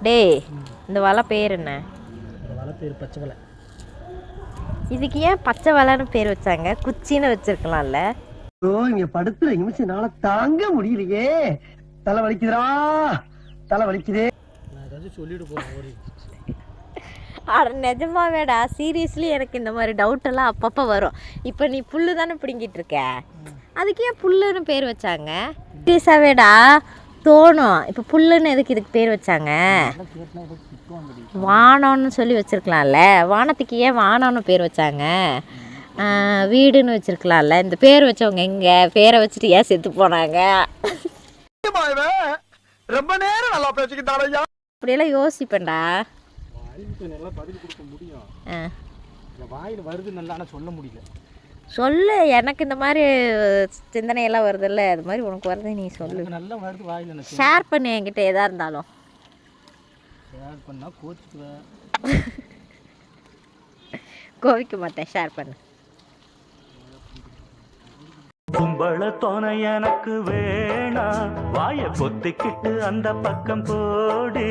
டேய், இந்த வலை பேர் என்ன? வலை பேர் பச்சை வலை. இதுக்கு ஏன் பச்சை வலைன்னு பேர் வச்சாங்க? குச்சின்னு வச்சிருக்கலாம்ல. இங்க படுத்துற நிமிஷம்னால தாங்க முடியலையே. தலை வலிக்குதுடா, தலை வலிக்குதே. நான் ஏதாச்சும் சொல்லிட்டு போறேன். அட நிஜமாவேடா, சீரியஸ்லி எனக்கு இந்த மாதிரி டவுட் எல்லாம் அப்பப்போ வரும். இப்போ நீ புல்லு தானே பிடுங்கிட்டு இருக்க, அதுக்கு ஏன் புல்லுன்னு பேர் வச்சாங்க? சீரியஸாவேடா தோணும். இப்போ புல்லுன்னு எதுக்கு இதுக்கு பேர் வச்சாங்க? வானம்னு சொல்லி வச்சிருக்கலாம்ல. வானத்துக்கு ஏன் வானம்னு பேர் வச்சாங்க? வீடுன்னு வச்சிருக்கலாம்ல. இந்த பேர் வச்சவங்க எங்க பேரை வச்சுட்டு ஏன் செத்து போனாங்க? ரொம்ப நேரம் நல்லா பேசிக்கிட்டாரையா. அப்படியெல்லாம் யோசிப்பேன்டா. நல்லா பதில் கொடுக்க முடியும், வாயில் வருது நல்லா சொல்ல முடியல. சொல்லு, எனக்கு இந்த மாதிரி சிந்தனையெல்லாம் வருதுல்ல, அது மாதிரி உனக்கு வருது, நீ சொல்லு. நல்லா வருது வாயில். ஷேர் பண்ணு என்கிட்ட எதா இருந்தாலும். ஷேர் பண்ணால் கோச்சுக்குவேன். கோவிக்க மாட்டேன், ஷேர் பண்ணு. கும்பல தோணை எனக்கு வேணா, வாய பொத்திக்கிட்டு அந்த பக்கம் போடி.